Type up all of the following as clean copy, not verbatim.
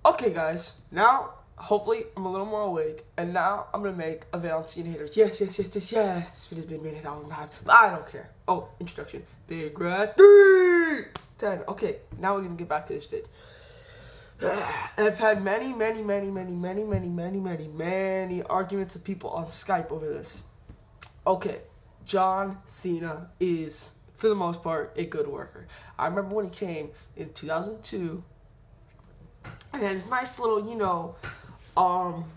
Okay, guys, now hopefully I'm a little more awake, and now I'm gonna make a video on Cena Haters. Yes. This video's been made 1,000 times, but I don't care. Oh, introduction. Big Rat 3, 10. Okay, now we're gonna get back to this vid. I've had many arguments with people on Skype over this. Okay, John Cena is, for the most part, a good worker. I remember when he came in 2002. And had his nice little,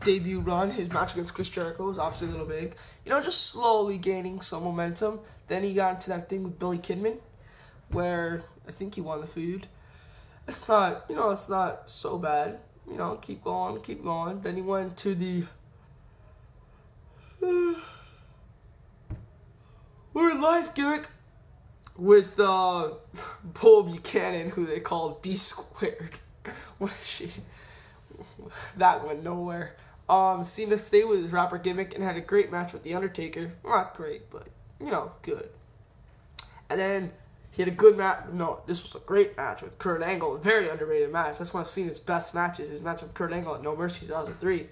debut run. His match against Chris Jericho was obviously a little big. Just slowly gaining some momentum. Then he got into that thing with Billy Kidman, where I think he won the feud. It's not, it's not so bad. Keep going. Then he went to the Weird Life gimmick with Bull Buchanan, who they called B Squared. What is she? That went nowhere. Cena stayed with his rapper gimmick and had a great match with The Undertaker. Not great, but, good. And then he had a good match. No, this was a great match with Kurt Angle. A very underrated match. That's one of Cena's best matches. His match with Kurt Angle at No Mercy 2003.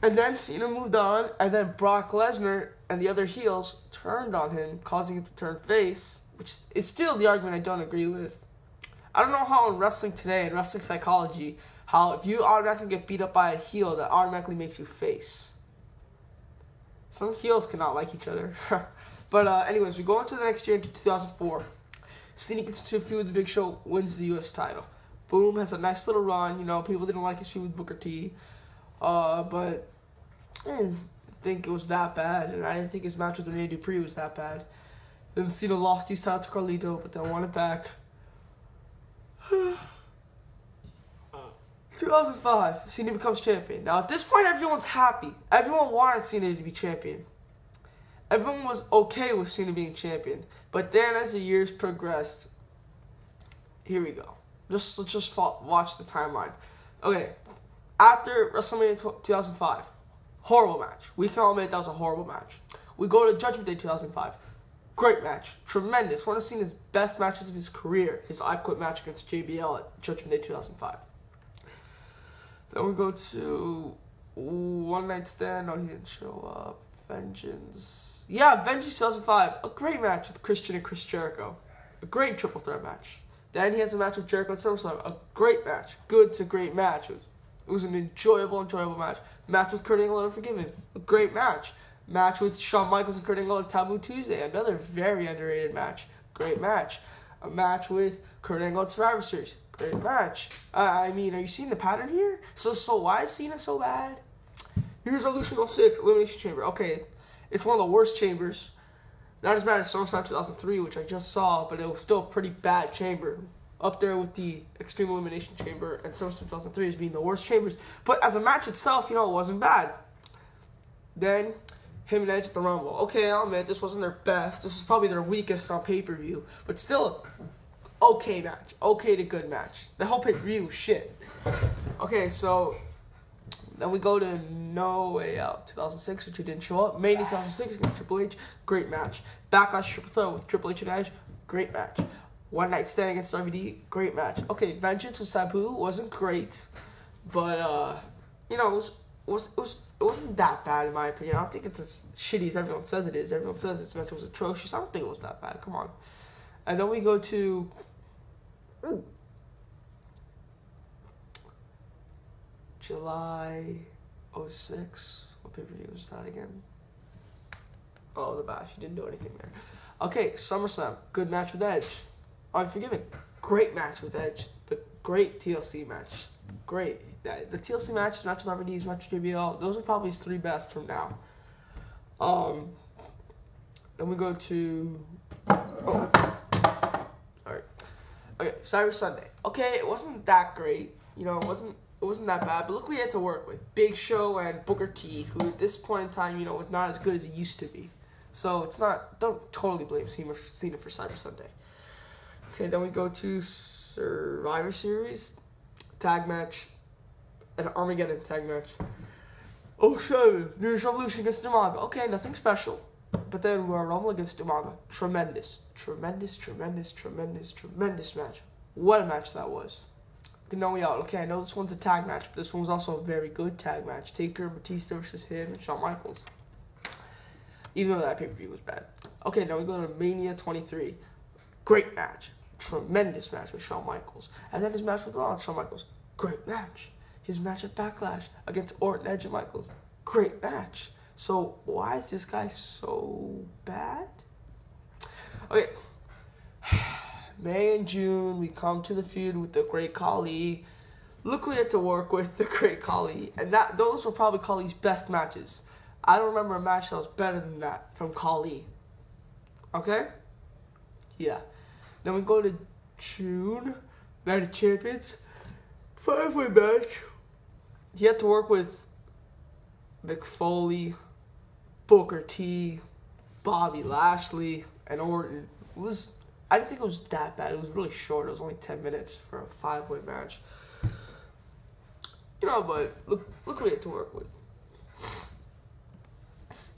And then Cena moved on, and then Brock Lesnar and the other heels turned on him, causing him to turn face, which is still the argument I don't agree with. I don't know how in wrestling today, in wrestling psychology, how if you automatically get beat up by a heel, that automatically makes you face. Some heels cannot like each other. But anyways, we go into the next year, into 2004. Cena gets into a feud with the Big Show, wins the U.S. title. Boom, has a nice little run. People didn't like his feud with Booker T. But I didn't think it was that bad, and I didn't think his match with Rene Dupree was that bad. Then Cena lost his title to Carlito, but then won it back. 2005, Cena becomes champion. Now, at this point, everyone's happy. Everyone wanted Cena to be champion. Everyone was okay with Cena being champion. But then, as the years progressed, here we go. Let's just watch the timeline. Okay, after WrestleMania 2005, horrible match. We can all admit that was a horrible match. We go to Judgment Day 2005. Great match. Tremendous. One of Cena's best matches of his career. His I Quit match against JBL at Judgment Day 2005. Then we go to One Night Stand. No, he didn't show up. Vengeance. Yeah, Vengeance 2005. A great match with Christian and Chris Jericho. A great triple threat match. Then he has a match with Jericho at SummerSlam. A great match. Good to great match. It was an enjoyable match. Match with Kurt Angle and Unforgiven. A great match. Match with Shawn Michaels and Kurt Angle at Taboo Tuesday. Another very underrated match. Great match. A match with Kurt Angle at Survivor Series. Great match. Are you seeing the pattern here? So why is Cena so bad? Here's Evolution 06, Elimination Chamber. Okay, it's one of the worst chambers. Not as bad as SummerSlam 2003, which I just saw, but it was still a pretty bad chamber. Up there with the Extreme Elimination Chamber and SummerSlam 2003 as being the worst chambers. But as a match itself, it wasn't bad. Then, him and Edge at the Rumble. Okay, I'll admit, this wasn't their best. This was probably their weakest on pay-per-view. But still, okay match. Okay to good match. The whole pay-per-view was shit. Okay, so then we go to No Way Out 2006, which he didn't show up. Mania 2006 against Triple H. Great match. Backlash Triple Threat with Triple H and Edge. Great match. One Night Stand against RVD, great match. Okay, Vengeance with Sabu wasn't great, but it wasn't that bad in my opinion. I don't think it's as shitty as everyone says it is. Everyone says this match was atrocious. I don't think it was that bad. Come on. And then we go to July 06. What pay-per-view was that again? Oh, the Bash. He didn't do anything there. Okay, SummerSlam, good match with Edge. Unforgiven. Great match with Edge. The great TLC match. Great. The TLC matches, match with RVD, match with JBL, those are probably his three best from now. Then we go to... Alright. Okay, Cyber Sunday. Okay, it wasn't that great. It wasn't that bad, but look what we had to work with. Big Show and Booker T, who at this point in time, was not as good as he used to be. So it's not... Don't totally blame Cena for Cyber Sunday. Okay, then we go to Survivor Series, tag match, an Armageddon tag match. 07, New Year's Revolution against Umaga. Okay, nothing special. But then Royal Rumble against Umaga. Tremendous match. What a match that was. No Way Out. Okay, I know this one's a tag match, but this one was also a very good tag match. Taker, Batista versus him, and Shawn Michaels. Even though that pay-per-view was bad. Okay, now we go to Mania 23. Great match. Tremendous match with Shawn Michaels. And then his match with Shawn Michaels. Great match. His match at Backlash against Orton, Edge, and Michaels. Great match. So, why is this guy so bad? Okay. May and June, we come to the feud with the Great Khali. Look who we had to work with, the Great Khali. And those were probably Khali's best matches. I don't remember a match that was better than that from Khali. Okay? Yeah. Then we go to June, Night of Champions. 5-way match. He had to work with Mick Foley, Booker T, Bobby Lashley, and Orton. I didn't think it was that bad. It was really short. It was only 10 minutes for a 5-way match. You know, but look what we had to work with.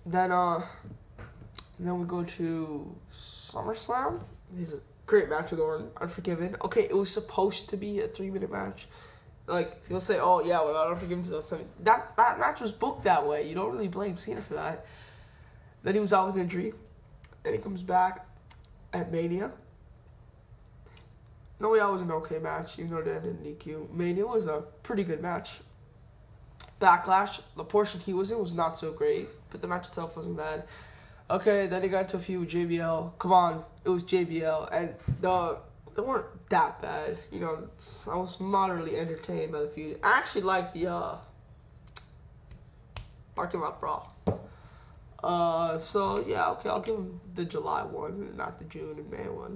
Then we go to SummerSlam. He's a great match with Orton. Unforgiven. Okay, it was supposed to be a 3-minute match. Like, people say, oh, yeah, well, Unforgiven 2007. That match was booked that way. You don't really blame Cena for that. Then he was out with injury. Then he comes back at Mania. No Way Out was an okay match, even though it ended in DQ. Mania was a pretty good match. Backlash, the portion he was in was not so great, but the match itself wasn't bad. Okay, then he got into a feud with JBL. Come on, it was JBL, and they weren't that bad. You know, I was moderately entertained by the feud. I actually liked the parking lot brawl. So yeah, okay, I'll give him the July one, not the June and May one.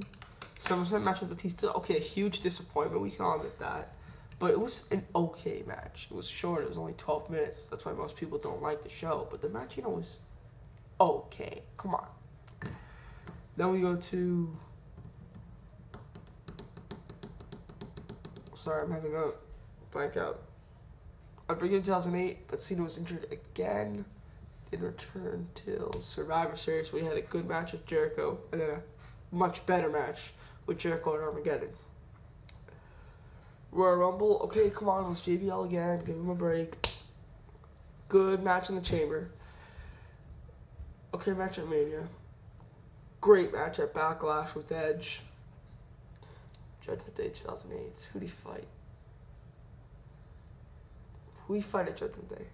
SummerSlam match with Batista. Okay, a huge disappointment. We can all admit that. But it was an okay match. It was short. It was only 12 minutes. That's why most people don't like the show. But the match, you know, was okay. Come on. Then we go to... Sorry, I'm having a blank out. Unforgiven 2008, but Cena was injured again. Didn't return till Survivor Series. We had a good match with Jericho. And then a much better match with Jericho and Armageddon. Royal Rumble, okay, come on, it was JBL again, give him a break. Good match in the Chamber. Okay, match at Mania. Great match at Backlash with Edge. Judgment Day 2008. Who'd he fight? Who'd he fight at Judgment Day?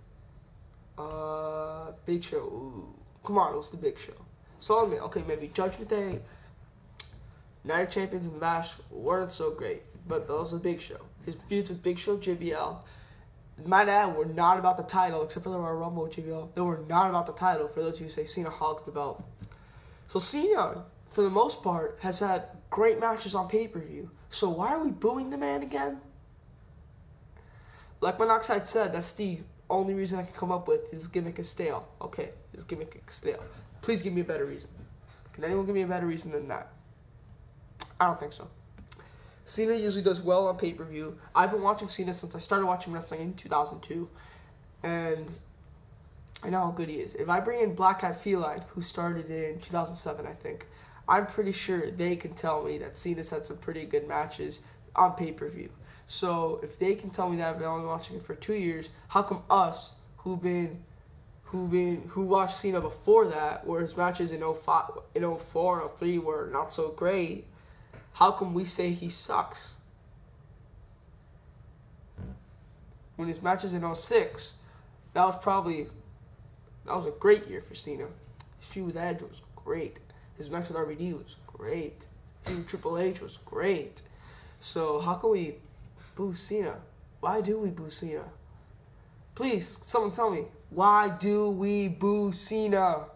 Big Show. Ooh. Come on, it was the Big Show. So, okay, maybe Judgment Day, Night of Champions, and Bash weren't so great. But that was a Big Show. His feuds with Big Show, JBL, my dad were not about the title, except for the Royal Rumble with JBL. They were not about the title, for those of you who say Cena hogs the belt. So Cena, for the most part, has had great matches on pay-per-view. So why are we booing the man again? Like Monoxide said, that's the only reason I can come up with. His gimmick is stale. Okay, his gimmick is stale. Please give me a better reason. Can anyone give me a better reason than that? I don't think so. Cena usually does well on pay-per-view. I've been watching Cena since I started watching wrestling in 2002. And I know how good he is. If I bring in Black Cat Feline, who started in 2007, I think, I'm pretty sure they can tell me that Cena's had some pretty good matches on pay-per-view. So if they can tell me that I've been only watching it for 2 years, how come us, who watched Cena before that, where his matches in 05, in 04 and 03 were not so great, how come we say he sucks? When his matches in 06, that was a great year for Cena. His feud with Edge was great. His match with RVD was great. His feud with Triple H was great. So how can we boo Cena? Why do we boo Cena? Please, someone tell me. Why do we boo Cena?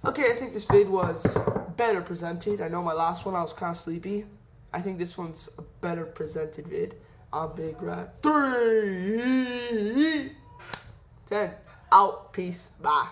Okay, I think this vid was better presented. I know my last one I was kind of sleepy. I think this one's a better presented vid. I'm Big Rat. 3, 10. Out. Peace. Bye.